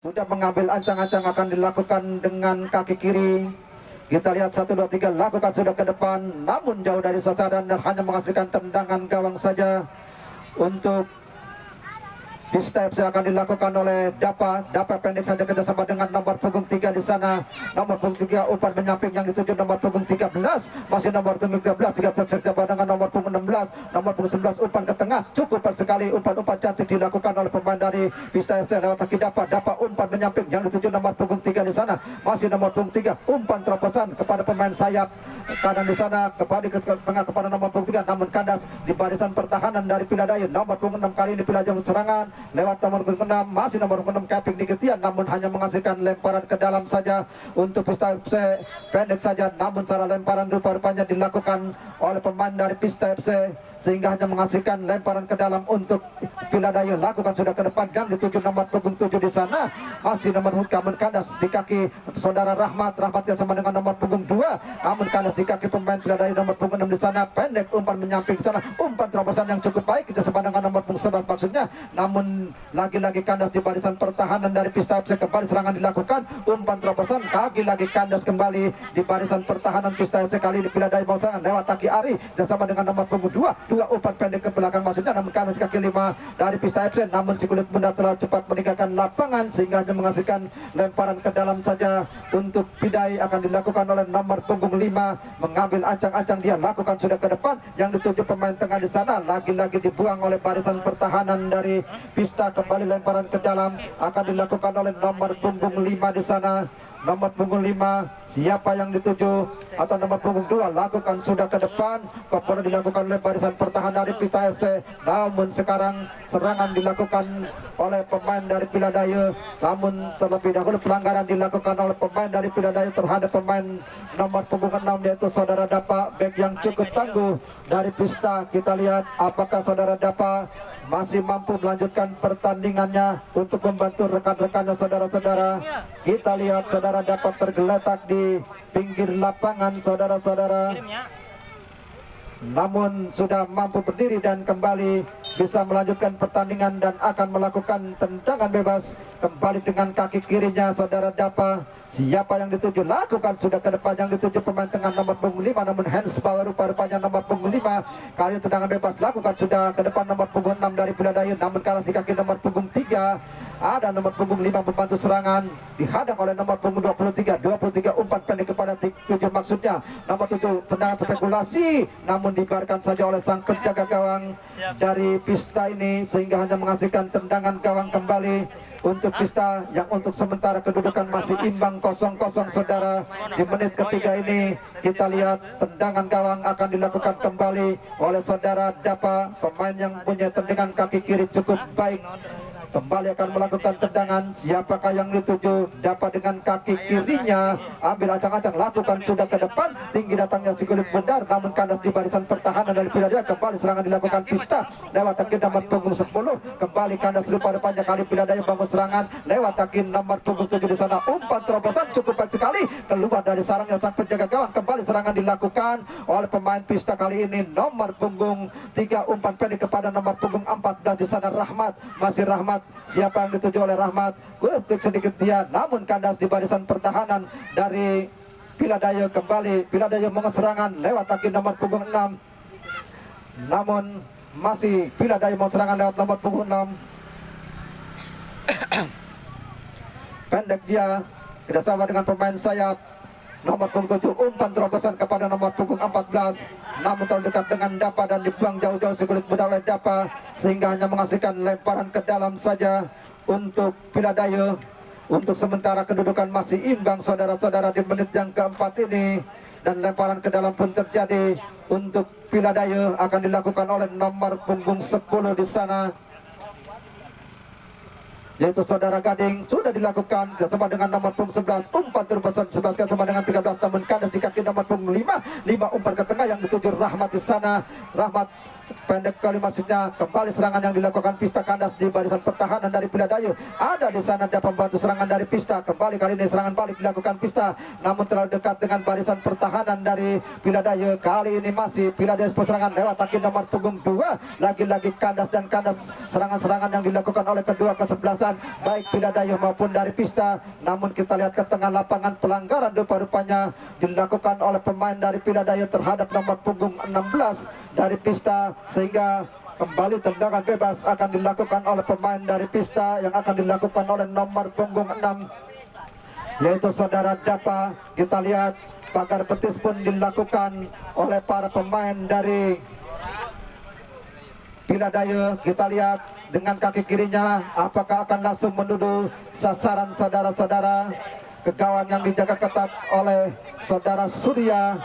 sudah mengambil ancang-ancang akan dilakukan dengan kaki kiri. Kita lihat 1, 2, 3 lakukan sudah ke depan, namun jauh dari sasaran dan hanya menghasilkan tendangan gawang saja. Untuk step akan dilakukan oleh Dapa pendek saja kerjasama dengan nomor punggung 3 di sana. Nomor punggung 3 umpan menyamping yang dituju nomor punggung 13, masih nomor punggung 13 kerjasama dengan nomor punggung 16, nomor punggung 11 umpan ke tengah, cukup sekali umpan-umpan cantik dilakukan oleh pemain dari Pista FC lewat kaki Dapa umpan menyamping yang dituju nomor punggung 3 di sana, masih nomor punggung 3 umpan terobosan kepada pemain sayap kanan di sana, kembali ke tengah kepada nomor punggung 3, namun kandas di barisan pertahanan dari Piladaya. Nomor punggung 6 kali ini Piladaya serangan lewat nomor punggung 6, masih nomor punggung 6 Keping di Ketian, namun hanya menghasilkan lemparan ke dalam saja untuk Pista FC, pendek saja, namun salah lemparan rupa-rupanya dilakukan oleh pemain dari Pista FC sehingga hanya menghasilkan lemparan ke dalam untuk Piladaya. Lakukan sudah ke depan yang dituju nomor punggung 7 di sana, masih nomor punggung kandas di kaki saudara Rahmat yang sama dengan nomor punggung 2, namun kandas di kaki pemain Piladaya nomor punggung 6 di sana, pendek umpan menyamping di sana, umpan terobosan yang cukup baik kita sama dengan nomor punggung 11 maksudnya, namun lagi-lagi kandas di barisan pertahanan dari Pista FC. Kembali serangan dilakukan, umpan terobosan, lagi-lagi kandas kembali di barisan pertahanan Pista FC. Kali ini Piladaya mau serangan lewat kaki Ari bersama dengan nomor punggung 2, dua umpan pendek ke belakang maksudnya, namun kandas kaki 5 dari Pista FC, namun si kulit muda telah cepat meninggalkan lapangan sehingga hanya menghasilkan lemparan ke dalam saja. Untuk Pidai akan dilakukan oleh nomor punggung 5, mengambil ancang-ancang, dia lakukan sudah ke depan yang dituju pemain tengah di sana, lagi-lagi dibuang oleh barisan pertahanan dari Pista. Kembali lemparan ke dalam akan dilakukan oleh nomor punggung 5 di sana. Nomor punggung 5 siapa yang dituju atau nomor punggung 2 lakukan sudah ke depan, kemudian dilakukan oleh barisan pertahanan dari Pista FC, namun sekarang serangan dilakukan oleh pemain dari Piladaya, namun terlebih dahulu pelanggaran dilakukan oleh pemain dari Piladaya terhadap pemain nomor punggung 6 yaitu saudara Dapa, bek yang cukup tangguh dari Pista. Kita lihat apakah saudara Dapa masih mampu melanjutkan pertandingannya untuk membantu rekan-rekannya. Saudara-saudara, kita lihat saudara dapat tergeletak di pinggir lapangan saudara-saudara, namun sudah mampu berdiri dan kembali bisa melanjutkan pertandingan dan akan melakukan tendangan bebas kembali dengan kaki kirinya saudara Dapa. Siapa yang dituju lakukan sudah ke depan yang dituju pemain tengah nomor punggung 5, namun handsball rupa-rupanya nomor punggung 5 kali tendangan bebas lakukan sudah ke depan nomor punggung 6 dari Piladaya, namun kalah di kaki nomor punggung 3. Ada nomor punggung 5 membantu serangan, dihadang oleh nomor punggung 23 umpan pendek kepada 7 maksudnya nomor 7, tendangan spekulasi namun dibiarkan saja oleh sang penjaga gawang dari Pista ini sehingga hanya menghasilkan tendangan gawang kembali untuk Pista yang untuk sementara kedudukan masih imbang 0-0 saudara. Di menit ketiga ini kita lihat tendangan gawang akan dilakukan kembali oleh saudara Dapa, pemain yang punya tendangan kaki kiri cukup baik, kembali akan melakukan tendangan. Siapakah yang dituju? Dapat dengan kaki kirinya, ambil acang-acang, lakukan sudah ke depan, tinggi datangnya si kulit bundar, namun kandas di barisan pertahanan dari Piladaya. Kembali serangan dilakukan Pista lewat kaki nomor punggung 10, kembali kandas rupa-rupanya kali Piladaya bangun serangan lewat kaki nomor punggung 7 di sana, umpan terobosan cukup baik sekali keluar dari sarangnya sang penjaga gawang. Kembali serangan dilakukan oleh pemain Pista kali ini nomor punggung 3, umpan pendek kepada nomor punggung 14 di sana Rahmat, masih Rahmat. Siapa yang dituju oleh Rahmat? Kutik sedikit dia, namun kandas di barisan pertahanan dari Piladaya. Kembali Piladaya mengeserangan lewat kaki nomor punggung 6, namun masih Piladaya mau serangan lewat nomor punggung 6. Pendek dia kerjasama dengan pemain sayap nomor punggung 7, umpan terobosan kepada nomor punggung 14, namun terlalu dekat dengan Dapa dan dibuang jauh-jauh si kulit muda oleh Dapa sehingga hanya menghasilkan lemparan ke dalam saja untuk Piladaya. Untuk sementara kedudukan masih imbang saudara-saudara di menit yang keempat ini, dan lemparan ke dalam pun terjadi untuk Piladaya akan dilakukan oleh nomor punggung 10 di sana yaitu saudara Gading. Sudah dilakukan bersama dengan nomor punggung 11, umpan terobosan 11 sama dengan 13, namun kandas di kaki nomor punggung 5 umpan ke tengah yang dituju Rahmat di sana. Rahmat pendek kali maksudnya. Kembali serangan yang dilakukan Pista kandas di barisan pertahanan dari Piladayu. Ada di sana ada pembantu serangan dari Pista. Kembali kali ini serangan balik dilakukan Pista, namun terlalu dekat dengan barisan pertahanan dari Piladayu. Kali ini masih Piladayu serangan lewat kaki nomor punggung 2. Lagi-lagi kandas dan kandas serangan-serangan yang dilakukan oleh kedua kesebelasan baik Piladayu maupun dari Pista. Namun kita lihat ke tengah lapangan pelanggaran rupa-rupanya dilakukan oleh pemain dari Piladayu terhadap nomor punggung 16 dari Pista, sehingga kembali tendangan bebas akan dilakukan oleh pemain dari Pista yang akan dilakukan oleh nomor punggung 6 yaitu saudara Dapa. Kita lihat pagar betis pun dilakukan oleh para pemain dari Piladayu. Kita lihat dengan kaki kirinya apakah akan langsung menuju sasaran saudara-saudara ke gawang yang dijaga ketat oleh saudara Surya.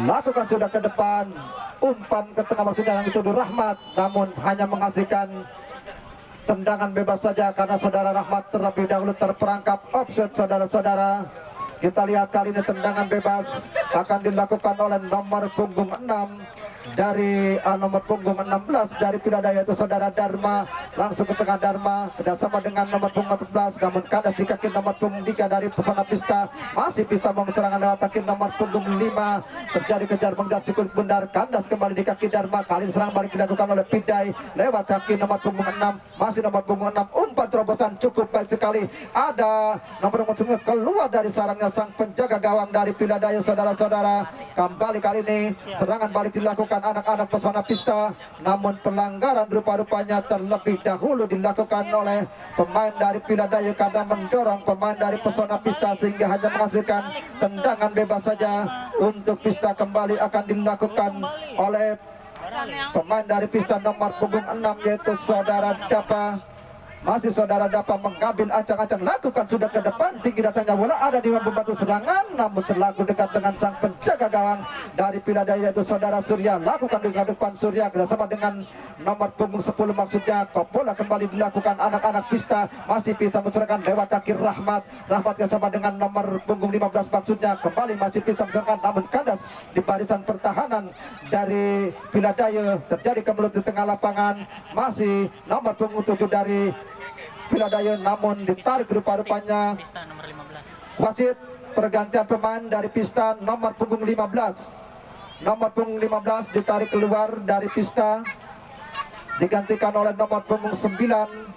Lakukan sudah ke depan, umpan ke tengah maksudnya yang dituduh Rahmat, namun hanya menghasilkan tendangan bebas saja karena saudara Rahmat terlebih dahulu terperangkap offset saudara-saudara. Kita lihat kali ini tendangan bebas akan dilakukan oleh nomor punggung 6 dari nomor punggung 16 dari Piladayu yaitu saudara Dharma. Langsung ke tengah Dharma kerjasama dengan nomor punggung 14, namun kandas di kaki nomor punggung 3 dari pesona Pista. Masih Pista mau serangan lewat kaki nomor punggung 5. Terjadi kejar mengejar sikul bundar, kandas kembali di kaki Dharma. Kali ini serang balik dilakukan oleh Pidai lewat kaki nomor punggung 6. Masih nomor punggung 6, umpan terobosan cukup baik sekali. Ada nomor punggung 9 keluar dari sarangnya sang penjaga gawang dari Piladayu saudara-saudara. Kembali kali ini serangan balik dilakukan anak-anak pesona Pista, namun pelanggaran rupa-rupanya terlebih dahulu dilakukan oleh pemain dari Piladayu karena mendorong pemain dari pesona Pista sehingga hanya menghasilkan tendangan bebas saja. Untuk Pista kembali akan dilakukan oleh pemain dari Pista nomor punggung 6 yaitu saudara Dapa. Masih saudara Dapa mengambil acang-acang, lakukan sudah ke depan, tinggi datangnya bola, ada di membantu serangan, namun terlalu dekat dengan sang penjaga gawang dari Piladayu yaitu saudara Surya. Lakukan dengan depan Surya bersama dengan nomor punggung 10 maksudnya. Bola kembali dilakukan anak-anak Pista. Masih Pista menserahkan lewat kaki Rahmat. Rahmat bersama dengan nomor punggung 15 maksudnya. Kembali masih Pista menserahkan, namun kandas di barisan pertahanan dari Piladayu. Terjadi kemelut di tengah lapangan. Masih nomor punggung 7 dari Piladayu, namun ditarik rupa-rupanya wasit pergantian pemain dari Pista nomor punggung 15. Nomor punggung 15 ditarik keluar dari Pista, digantikan oleh nomor punggung 9